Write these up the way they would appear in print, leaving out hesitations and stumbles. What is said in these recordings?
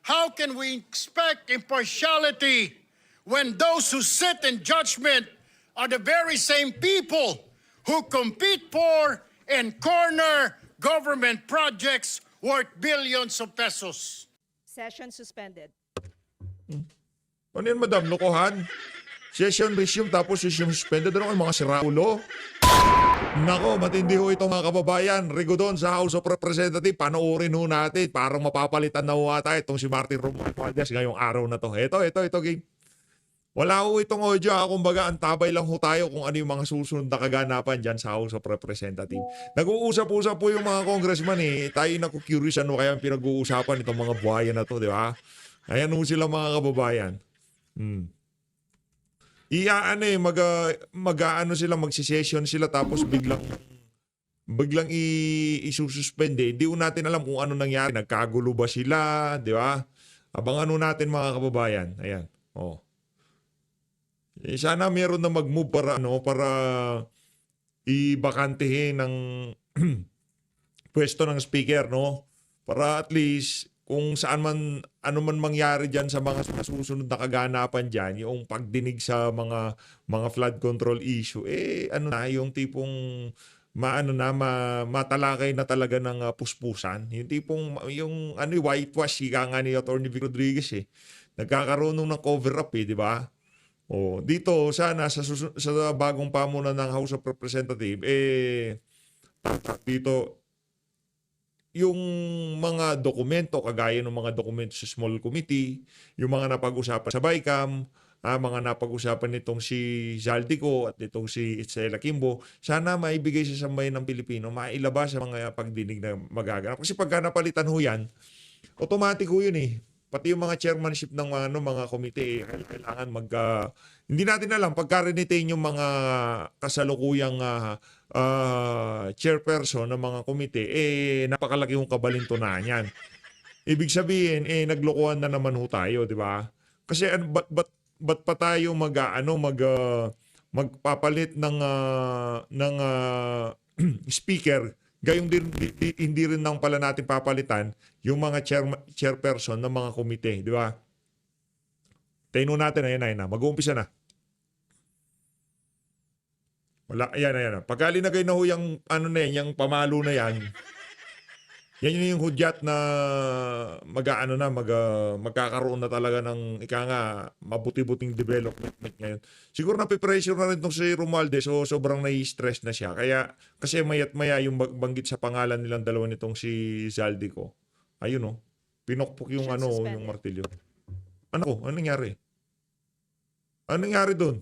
How can we expect impartiality when those who sit in judgment are the very same people who compete for and corner government projects worth billions of pesos? Session suspended. Ano yan, madam? Lokohan? Session resume tapos session suspended. Ano kayo, mga siraulo? Nako, matindi ho ito mga kababayan. Rigo doon sa House of Representatives, panoorin ho natin. Parang mapapalitan na ho ata itong si Martin Romualdez ngayong araw na to. Ito, gang. Wala ho itong audio. Kumbaga, antabay lang ho tayo kung ano yung mga susunod na kaganapan dyan sa House of Representatives. Nag-uusap-usap po yung mga congressman eh. Tayo naku-curious ano kaya pinag-uusapan itong mga buhaya na to, di ba? Ayan ho sila mga kababayan. Magsisession sila tapos biglang isususpende. Hindi natin alam kung ano nangyari. Nagkagulo ba sila, di ba? Abangan natin mga kababayan. Ayan. Oh. Sana meron na mag-move para ibakantehin ng pwesto ng speaker, no? Para at least kung saan man, ano man mangyari dyan sa mga susunod na kaganapan dyan, yung pagdinig sa mga flood control issue, yung tipong matalakay na talaga ng puspusan. Yung tipong, whitewash, ika nga ni Atty. Vic Rodriguez Nagkakaroon ng cover-up di ba? Dito, sana sa bagong pamunan ng House of Representatives, dito, yung mga dokumento, kagaya ng mga dokumento sa small committee, yung mga napag-usapan sa BICAM, mga napag-usapan nitong si Zaldico at nitong si Itzela Kimbo, sana maibigay sa sambayan ng Pilipino, mailabas sa mga pagdinig na magaganap. Kasi pagka napalitan ho yan, automatic ho yun Pati yung mga chairmanship ng mga komite, kailangan hindi natin alam, pagka-retain yung mga kasalukuyang chairperson ng mga komite, napakalaki yung kabalintunan yan. Ibig sabihin, naglokohan na naman ho tayo, di ba? Kasi ba't pa tayo magpapalit ng speaker? Gayong hindi rin nang pala natin papalitan yung mga chairperson ng mga komite, di ba? Tayo natin, ayan na. Mag-uumpisa na. Wala, ayan. Pagka linagay na ho yung, yung pamalo na yan, yan yung hudyat na magkakaroon na talaga ng mabuti-buting development ngayon. Siguro napipressure na rin itong si Romualdez sobrang nai-stress na siya. Kasi mayat-maya yung banggit sa pangalan nilang dalawa nitong si Zaldico. Ayun pinokpok yung yung martilyo. Ano nangyari? Ano nangyari doon?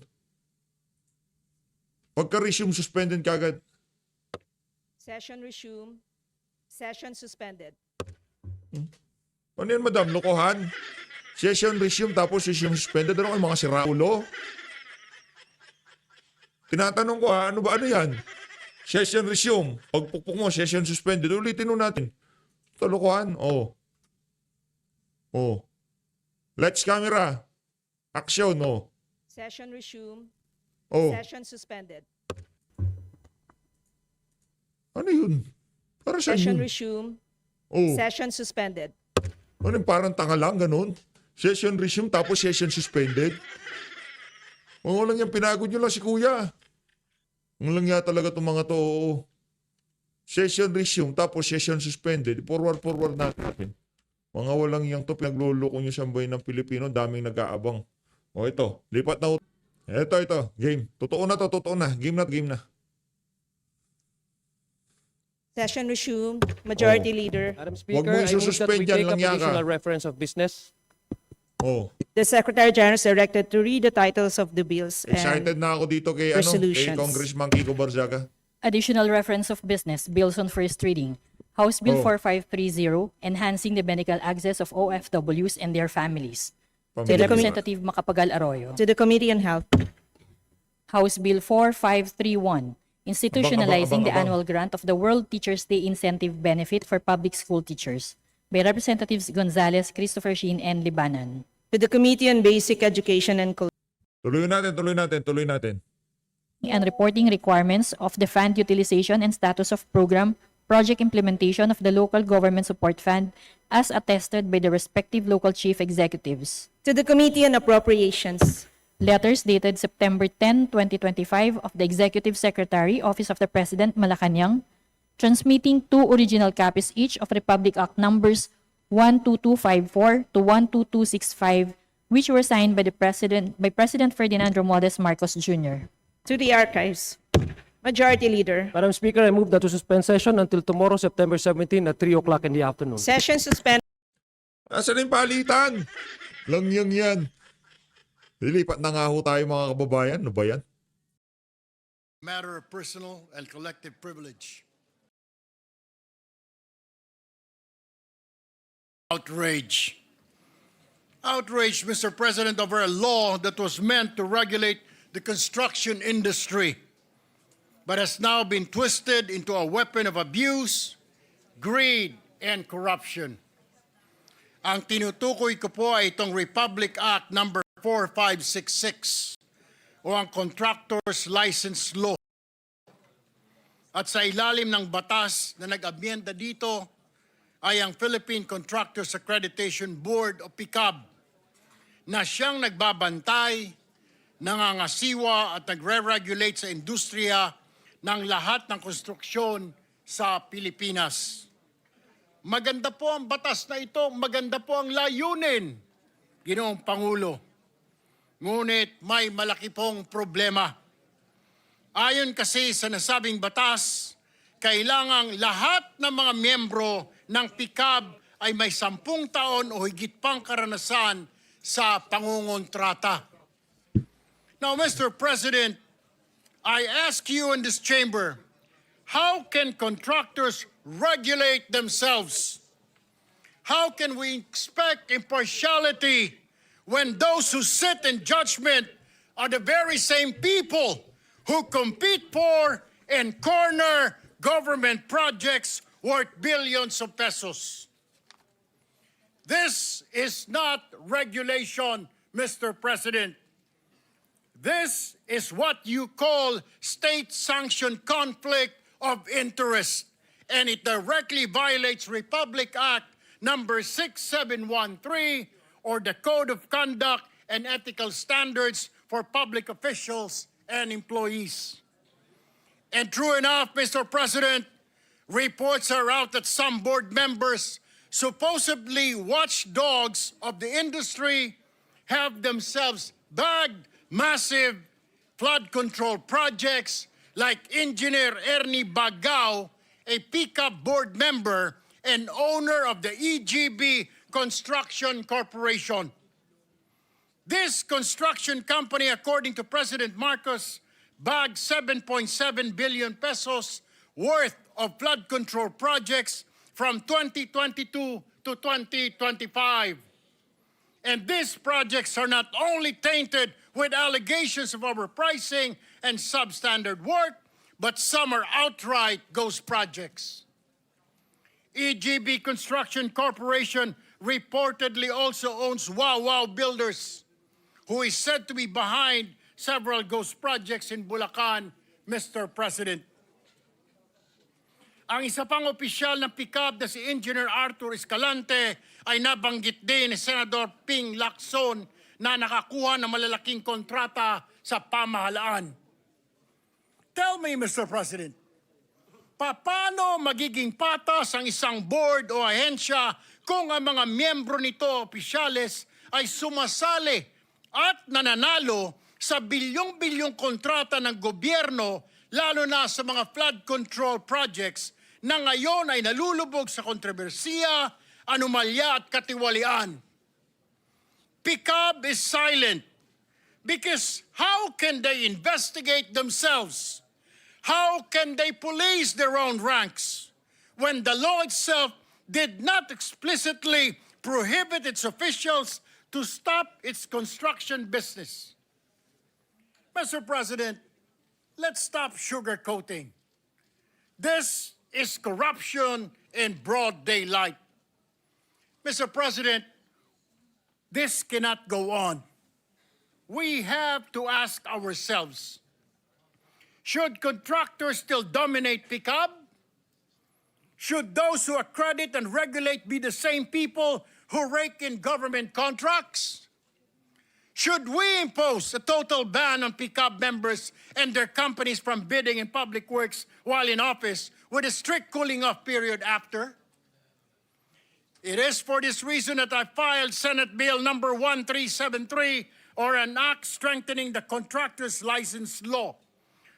Pagka-resume, suspended kagad. Session resume. Session suspended. Ano yan, madam? Lokohan? Session resume tapos session suspended. Ano kayo, mga siraulo? Tinatanong ko ano yan? Session resume. Pagpukpuk mo, session suspended. Ulitin natin. Ito, lokohan. Lights, camera. Action, Session resume. Session suspended. Ano yun? Para Session yun? resume. Session suspended. Ano parang tanga lang, ganun? Session resume tapos session suspended? Lang yan, pinagod nyo lang si kuya. Lang yan talaga itong mga to. Session resume tapos session suspended. Forward natin. Mga walang yang to, pinagluloko nyo sa bayan ng Pilipino, daming nag-aabang. Ito, lipat na. Ito, game. Totoo na. Game na. Session resume. Majority Leader. Madam Wag mo Speaker, I move that we isususpend yan, take up langya ka. additional reference of business. The Secretary General is directed to read the titles of the bills Excited and na ako dito kay resolutions. Congressman Kiko Barzaga. Additional reference of business, bills on first reading. House Bill 4530, enhancing the medical access of OFWs and their families. To Representative Macapagal Arroyo. to the Committee on Health. House Bill 4531, institutionalizing the Abang. annual grant of the World Teachers' Day incentive benefit for public school teachers by Representatives Gonzales, Christopher Sheen, and Libanan. To the Committee on Basic Education and Culture. Tuloy natin. And reporting requirements of the fund utilization and status of program project implementation of the Local Government Support Fund as attested by the respective local chief executives. To the Committee on Appropriations. Letters dated September 10, 2025 of the Executive Secretary, Office of the President, Malacanang, transmitting two original copies each of Republic Act numbers 12254 to 12265, which were signed by President Ferdinand Romualdez Marcos Jr. To the Archives. Majority Leader. Madam Speaker, I move that to suspend session until tomorrow, September 17 at 3 o'clock in the afternoon. Session suspended. Nasaan yung palitan? Langyang yan. Lilipat na nga ho tayo mga kababayan. Ano ba yan? Matter of personal and collective privilege. Outrage. Outrage, Mr. President, over a law that was meant to regulate the construction industry, but has now been twisted into a weapon of abuse, greed, and corruption. Ang tinutukoy ko po ay itong Republic Act number 4566 o ang Contractors License Law. At sa ilalim ng batas na nag-amyenda dito ay ang Philippine Contractors Accreditation Board o PCAB na siyang nagbabantay, nangangasiwa at nagre-regulate sa industriya ng lahat ng konstruksyon sa Pilipinas. Maganda po ang batas na ito, maganda po ang layunin, Ginoong Pangulo. Ngunit may malaki pong problema. Ayon kasi sa nasabing batas, kailangang lahat ng mga miyembro ng PCAB ay may 10 taon o higit pang karanasan sa pangungontrata. Now, Mr. President, I ask you in this chamber, how can contractors regulate themselves? How can we expect impartiality when those who sit in judgment are the very same people who compete for and corner government projects worth billions of pesos? This is not regulation, Mr. President. This is what you call state-sanctioned conflict of interest, and it directly violates Republic Act number 6713 or the Code of Conduct and Ethical Standards for Public Officials and Employees. And true enough, Mr. President, reports are out that some board members, supposedly watchdogs of the industry, have themselves bagged massive flood control projects like Engineer Ernie Bagao, a PCAB board member and owner of the EGB Construction Corporation. This construction company, according to President Marcos, bagged 7.7 billion pesos worth of flood control projects from 2022 to 2025. And these projects are not only tainted with allegations of overpricing and substandard work, but some are outright ghost projects. EGB Construction Corporation reportedly also owns Wow Builders, who is said to be behind several ghost projects in Bulacan, Mr. President. Ang isa pang opisyal ng PCAB na si Engineer Arthur Escalante ay nabanggit din ni Senador Ping Lacson na nakakuha ng malalaking kontrata sa pamahalaan. Tell me, Mr. President, paano magiging patas ang isang board o ahensya kung ang mga miyembro nito, opisyales, ay sumasali at nananalo sa bilyong-bilyong kontrata ng gobyerno, lalo na sa mga flood control projects na ngayon ay nalulubog sa kontrobersiya, anomalya at katiwalian. PCAB is silent because how can they investigate themselves? How can they police their own ranks when the law itself did not explicitly prohibit its officials to stop its construction business? Mr. President, let's stop sugarcoating. This is corruption in broad daylight. Mr. President, this cannot go on. We have to ask ourselves, should contractors still dominate PCAB? Should those who accredit and regulate be the same people who rake in government contracts? Should we impose a total ban on pickup members and their companies from bidding in public works while in office with a strict cooling off period after? It is for this reason that I filed Senate Bill number 1373, or an act strengthening the contractor's license law,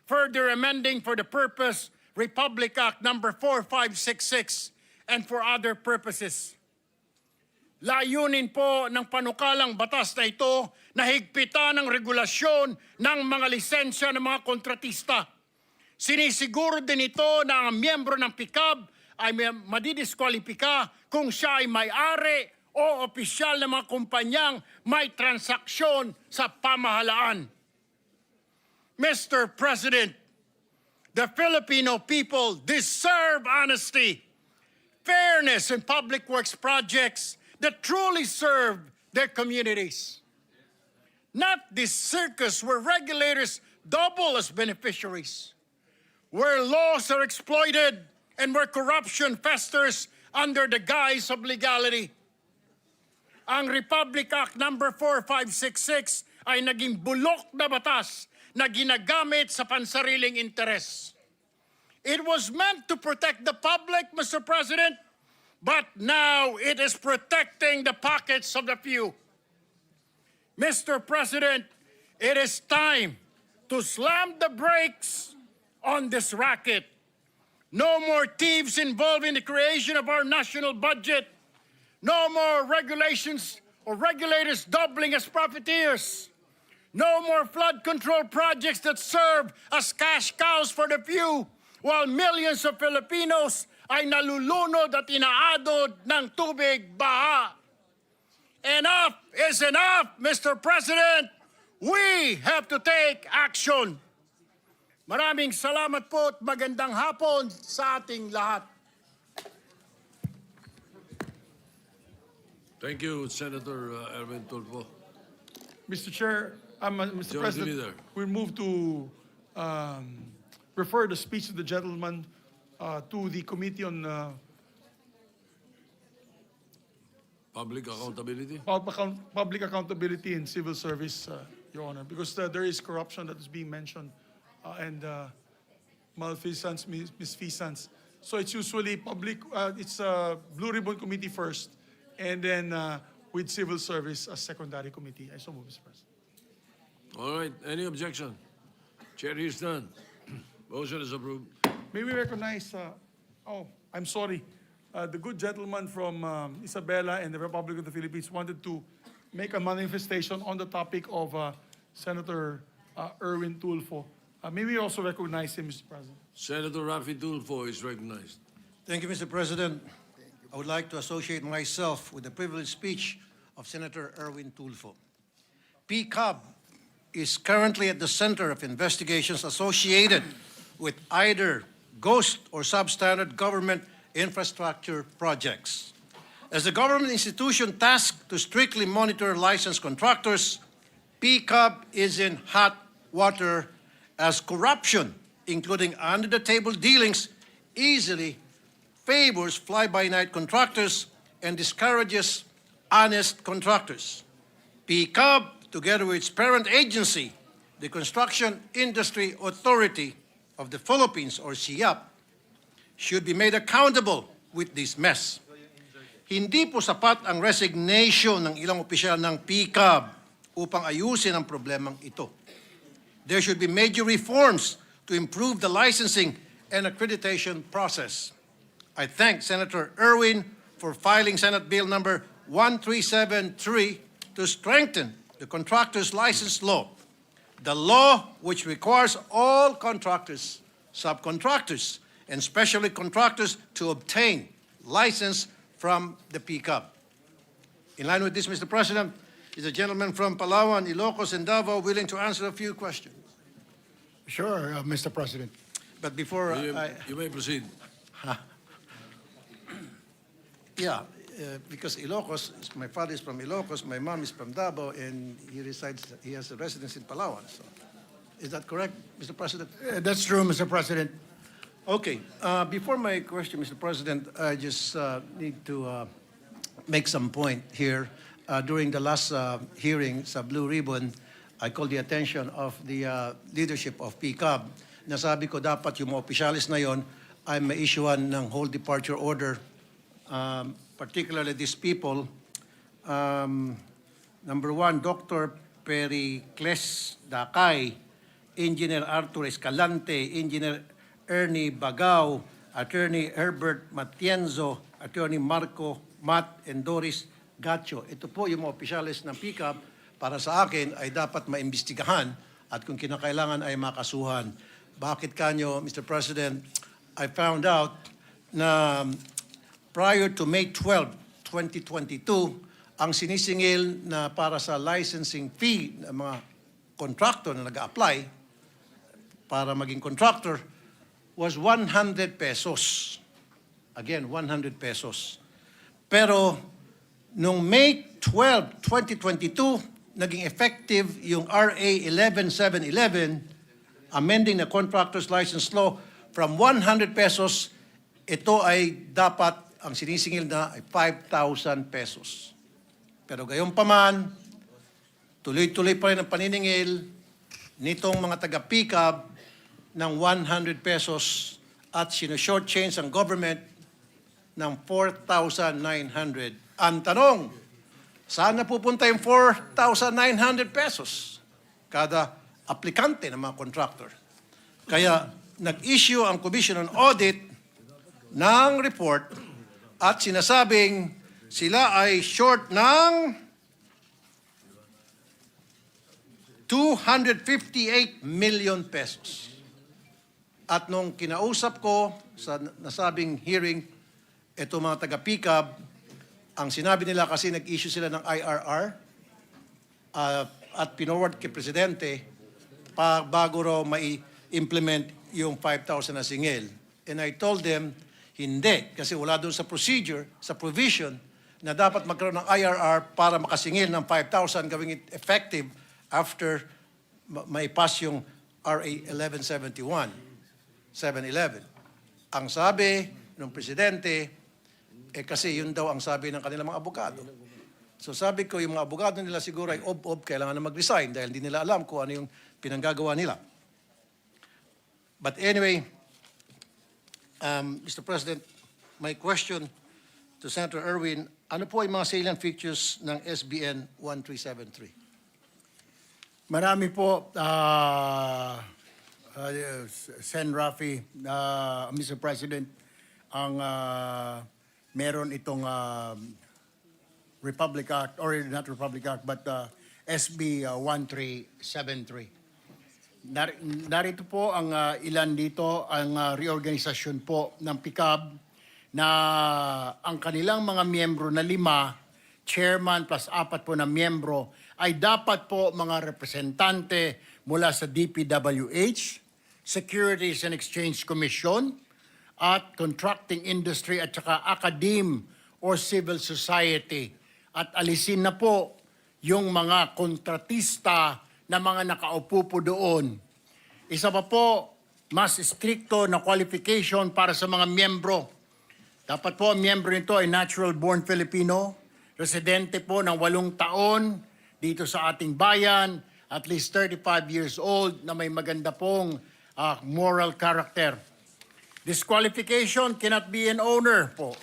further amending for the purpose Republic Act number 4566 and for other purposes. Layunin po ng panukalang batas na ito na higpitan ang regulasyon ng mga lisensya ng mga kontratista. Sinisiguro din ito na ang miyembro ng PICAB ay madidiskwalipika kung siya ay may-ari o opisyal ng mga kumpanyang may transaksyon sa pamahalaan. Mr. President, the Filipino people deserve honesty, fairness in public works projects that truly serve their communities. Not this circus where regulators double as beneficiaries, where laws are exploited and where corruption festers under the guise of legality. Ang Republic Act number 4566 ay naging bulok na batas na ginagamit sa pansariling interes. It was meant to protect the public, Mr. President, but now it is protecting the pockets of the few. Mr. President, it is time to slam the brakes on this racket. No more thieves involved in the creation of our national budget. No more regulations or regulators doubling as profiteers. No more flood control projects that serve as cash cows for the few, while millions of Filipinos ay nalulunod at inaadod ng tubig baha. Enough is enough, Mr. President. We have to take action. Maraming salamat po at magandang hapon sa ating lahat. Thank you, Senator Erwin Tulfo. Mr. Chair, Mr. Majority President, Leader. we move to refer the speech of the gentleman to the Committee on Public accountability. Public Accountability and Civil Service, Your Honor, because there is corruption that is being mentioned and malfeasance, misfeasance. So it's usually public, it's Blue Ribbon Committee first, and then with Civil Service as secondary committee. I so move, Mr. President. All right, any objection? Chair hears none. Motion is approved. May we recognize, I'm sorry, the good gentleman from Isabela and the Republic of the Philippines wanted to make a manifestation on the topic of Senator Erwin Tulfo. May we also recognize him, Mr. President? Senator Rafi Tulfo is recognized. Thank you, Mr. President. I would like to associate myself with the privileged speech of Senator Erwin Tulfo. PCAB is currently at the center of investigations associated with either ghost or substandard government infrastructure projects. As the government institution tasked to strictly monitor licensed contractors, PCAB is in hot water as corruption, including under-the-table dealings, easily favors fly-by-night contractors and discourages honest contractors. PCAB, together with its parent agency, the Construction Industry Authority of the Philippines, or SIAP, should be made accountable with this mess. Hindi po sapat ang resignation ng ilang opisyal ng PCAB upang ayusin ang problemang ito. There should be major reforms to improve the licensing and accreditation process. I thank Senator Erwin for filing Senate Bill number 1373 to strengthen the contractor's license law, the law which requires all contractors, subcontractors, and specialty contractors to obtain license from the PCAB. In line with this, Mr. President, is a gentleman from Palawan, Ilocos, and Davao willing to answer a few questions. Sure, Mr. President. But before You may proceed. because Ilocos, my father is from Ilocos, my mom is from Davao, and he has a residence in Palawan. So, is that correct, Mr. President? That's true, Mr. President. Okay, before my question, Mr. President, I just need to make some point here. During the last hearing sa Blue Ribbon, I called the attention of the leadership of PCAB. Nasabi ko dapat yung mga opisyalis na yon ay ma-issuean ng whole departure order, particularly these people. Number one, Dr. Pericles Dakay, Engineer Arthur Escalante, Engineer Ernie Bagao, Attorney Herbert Matienzo, Attorney Marco Matt and Doris Gacho. Ito po yung mga opisyalis ng PCAB para sa akin ay dapat maimbestigahan at kung kinakailangan ay makasuhan. Bakit kanyo, Mr. President, I found out na prior to May 12, 2022, ang sinisingil na para sa licensing fee ng mga contractor na nag-a-apply para maging contractor was 100 pesos. Again, 100 pesos. Pero nung May 12, 2022, naging effective yung RA 11711, amending the contractor's license law from 100 pesos, ito ay dapat, ang sinisingil na ay 5,000 pesos. Pero gayon pa man, tuloy-tuloy pa rin ang paniningil nitong mga taga-PCAB ng 100 pesos at sino-shortchange ang government ng 4,900. Ang tanong, saan napupunta yung 4,900 pesos? Kada aplikante ng mga contractor. Kaya nag-issue ang Commission on Audit ng report at sinasabing sila ay short ng 258 million pesos. At nung kinausap ko sa nasabing hearing, ito mga taga-PCAB, ang sinabi nila kasi nag-issue sila ng IRR at pinorward kay Presidente bago raw mai-implement yung 5,000 na singil. And I told them, hindi, kasi wala doon sa procedure, sa provision, na dapat magkaroon ng IRR para makasingil ng 5,000, gawing it effective after mai-pass yung RA 1171. 711. Ang sabi ng Presidente, kasi yun daw ang sabi ng kanilang mga abogado. So sabi ko, yung mga abogado nila siguro ay kailangan na mag-resign dahil hindi nila alam kung ano yung pinanggagawa nila. But anyway, Mr. President, my question to Senator Erwin, ano po yung mga salient features ng SBN 1373? Marami po, Sen. Rafi, Mr. President, ang meron itong Republic Act, or not Republic Act, but SB 1373. Narito po ang ilan dito, ang reorganisasyon po ng PCAB na ang kanilang mga miyembro na 5, chairman plus 4 po na miyembro, ay dapat po mga representante mula sa DPWH, Securities and Exchange Commission, at contracting industry at saka academe or civil society. At alisin na po yung mga kontratista na mga nakaupo po doon. Isa pa po, mas stricto na qualification para sa mga miyembro. Dapat po ang miyembro nito ay natural-born Filipino, residente po ng 8 taon dito sa ating bayan, at least 35 years old, na may maganda pong moral character. Disqualification cannot be an owner po,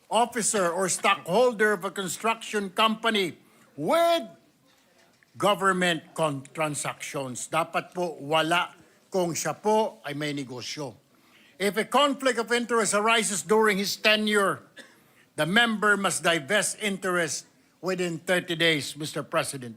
officer or stockholder of a construction company with government transactions. Dapat po wala kung siya po ay may negosyo. If a conflict of interest arises during his tenure, the member must divest interest within 30 days, Mr. President.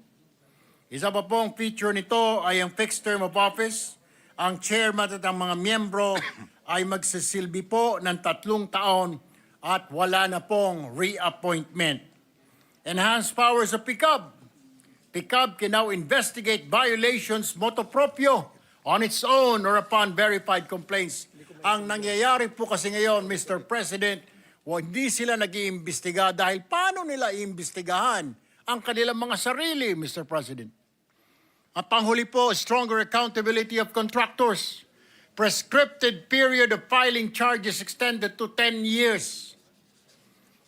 Isa pa pong feature nito ay ang fixed term of office. Ang chairman at ang mga miyembro ay magsisilbi po ng 3 taon at wala na pong reappointment. Enhanced powers of PCAB. PCAB can now investigate violations motu proprio on its own or upon verified complaints. Ang nangyayari po kasi ngayon, Mr. President, hindi sila nag-iimbestiga dahil paano nila iimbestigahan ang kanilang mga sarili, Mr. President? At panghuli po, stronger accountability of contractors. prescripted period of filing charges extended to 10 years.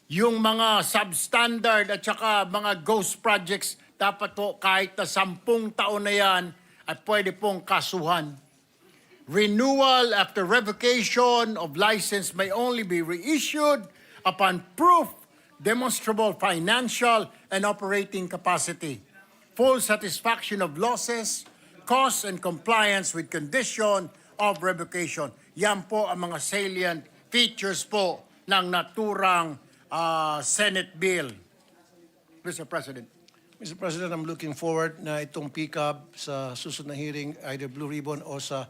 Yung mga substandard at saka mga ghost projects, dapat po kahit na 10 taon na yan, ay pwede pong kasuhan. Renewal after revocation of license may only be reissued upon proof demonstrable financial and operating capacity, full satisfaction of losses, costs, and compliance with condition of revocation. Yan po ang mga salient features po ng naturang Senate bill. Mr. President. Mr. President, I'm looking forward na itong PCAB sa susunod na hearing, either Blue Ribbon o sa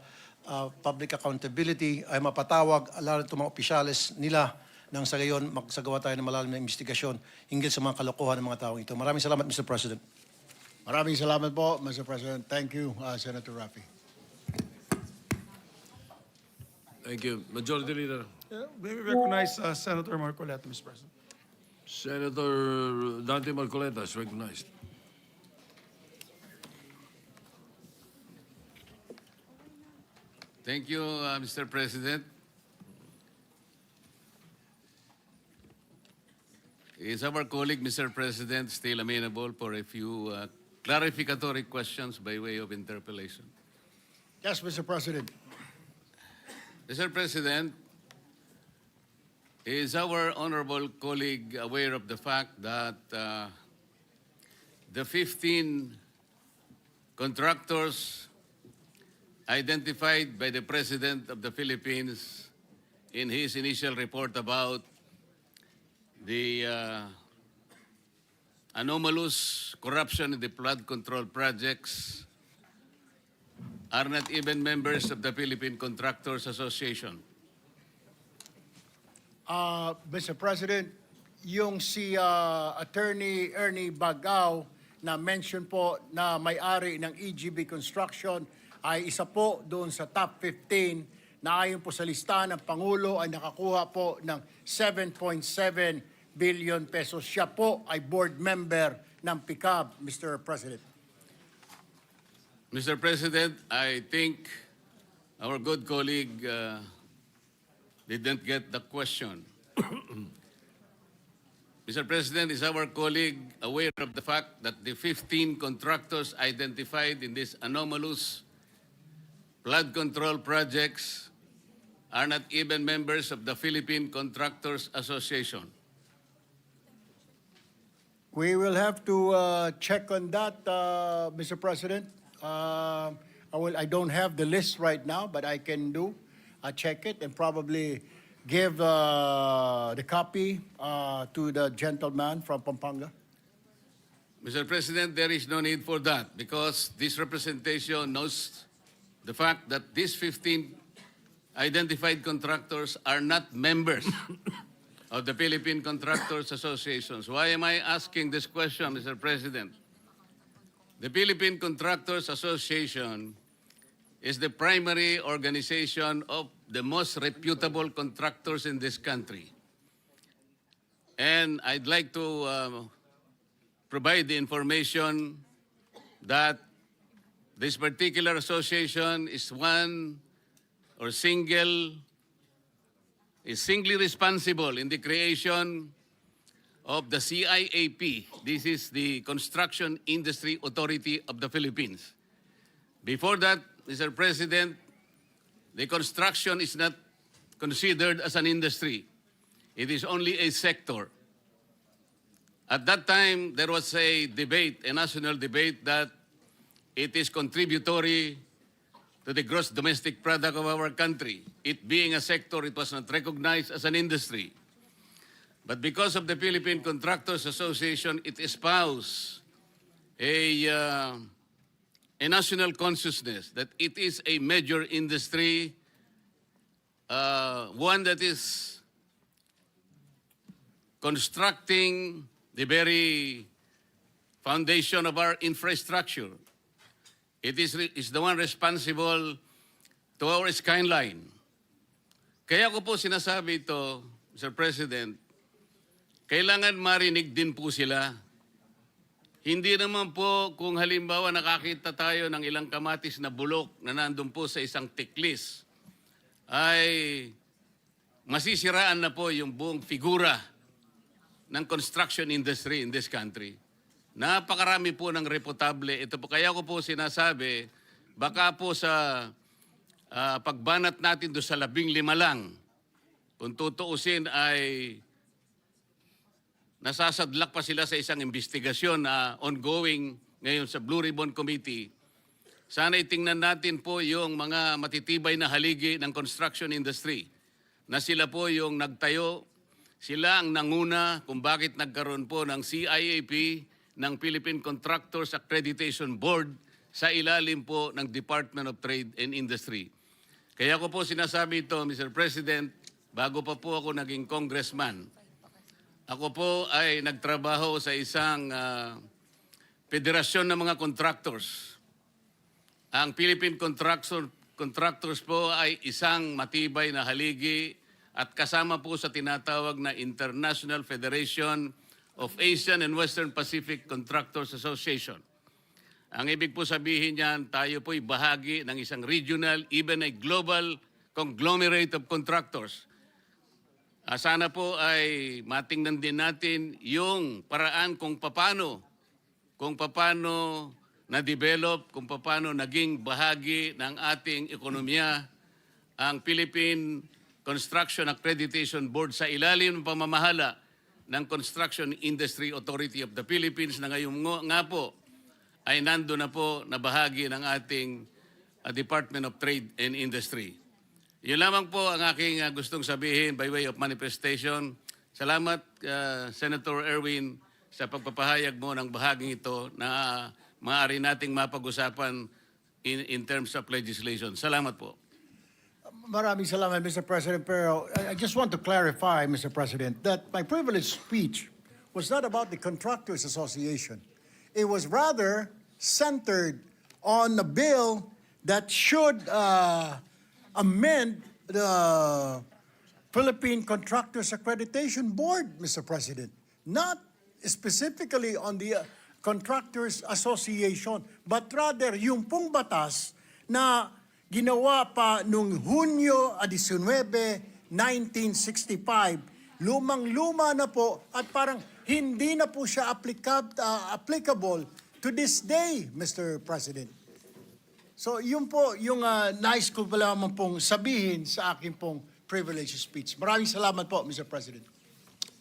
public accountability, ay mapatawag lalo itong mga opisyales nila nang sa gayon magsagawa tayo ng malalim na investigasyon hinggil sa mga kalokohan ng mga taong ito. Maraming salamat, Mr. President. Maraming salamat po, Mr. President. Thank you, Senator Rafi. Thank you. Majority Leader. May we recognize Senator Marcoleta, Mr. President. Senator Dante Marcoleta is recognized. Thank you, Mr. President. Is our colleague, Mr. President, still amenable for a few clarificatory questions by way of interpellation? Yes, Mr. President. Mr. President, is our honorable colleague aware of the fact that the 15 contractors identified by the President of the Philippines in his initial report about the anomalous corruption in the flood control projects are not even members of the Philippine Contractors Association? Mr. President, yung si Attorney Ernie Bagao na mention po na may-ari ng EGB Construction ay isa po doon sa top 15 na ayon po sa listahan ng Pangulo ay nakakuha po ng 7.7 billion pesos. Siya po ay board member ng PCAB, Mr. President. Mr. President, I think our good colleague didn't get the question. Mr. President, is our colleague aware of the fact that the 15 contractors identified in these anomalous flood control projects are not even members of the Philippine Contractors Association? We will have to check on that, Mr. President. I don't have the list right now, but I can check it and probably give the copy to the gentleman from Pampanga. Mr. President, there is no need for that because this representation knows the fact that these 15 identified contractors are not members of the Philippine Contractors Associations. Why am I asking this question, Mr. President? The Philippine Contractors Association is the primary organization of the most reputable contractors in this country. And I'd like to provide the information that this particular association is singly responsible in the creation of the CIAP. This is the Construction Industry Authority of the Philippines. Before that, Mr. President, the construction is not considered as an industry. It is only a sector. At that time, there was a debate, a national debate, that it is contributory to the gross domestic product of our country. It being a sector, it was not recognized as an industry. But because of the Philippine Contractors Association, it espoused a national consciousness that it is a major industry, one that is constructing the very foundation of our infrastructure. It is the one responsible to our skyline. Kaya ko po sinasabi ito, Mr. President, kailangan marinig din po sila. Hindi naman po kung halimbawa nakakita tayo ng ilang kamatis na bulok na nandun po sa isang tiklis ay masisiraan na po yung buong figura ng construction industry in this country. Napakarami po ng reputable. Ito po, kaya ko po sinasabi, baka po sa pagbanat natin doon sa 15 lang, kung tutuusin ay nasasadlak pa sila sa isang investigasyon na ongoing ngayon sa Blue Ribbon Committee. Sana itingnan natin po yung mga matitibay na haligi ng construction industry na sila po yung nagtayo, sila ang nanguna kung bakit nagkaroon po ng CIAP, ng Philippine Contractors Accreditation Board sa ilalim po ng Department of Trade and Industry. Kaya ko po sinasabi ito, Mr. President, bago pa po ako naging congressman, ako po ay nagtrabaho sa isang federasyon ng mga contractors. Ang Philippine Contractors po ay isang matibay na haligi at kasama po sa tinatawag na International Federation of Asian and Western Pacific Contractors Association. Ang ibig po sabihin niyan, tayo po'y bahagi ng isang regional, even a global conglomerate of contractors. Sana po ay matingnan din natin yung paraan kung paano na-develop, kung paano naging bahagi ng ating ekonomiya ang Philippine Construction Accreditation Board sa ilalim ng pamamahala ng Construction Industry Authority of the Philippines na ngayon nga po ay nando na po na bahagi ng ating Department of Trade and Industry. Yun lamang po ang aking gustong sabihin by way of manifestation. Salamat, Senator Erwin, sa pagpapahayag mo ng bahaging ito na maaari nating mapag-usapan in terms of legislation. Salamat po. Maraming salamat, Mr. President. Pero I just want to clarify, Mr. President, that my privileged speech was not about the Contractors Association. It was rather centered on a bill that should amend the Philippine Contractors Accreditation Board, Mr. President. Not specifically on the Contractors Association, but rather yung pong batas na ginawa pa noong Hunyo 19, 1965, lumang-luma na po at parang hindi na po siya applicable to this day, Mr. President. So yun po yung nais ko pala pong sabihin sa aking pong privileged speech. Maraming salamat po, Mr. President.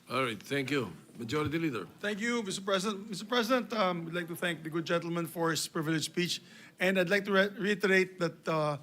All right, thank you. Majority Leader. Thank you, Mr. President. Mr. President, I'd like to thank the good gentleman for his privileged speech. And I'd like to reiterate that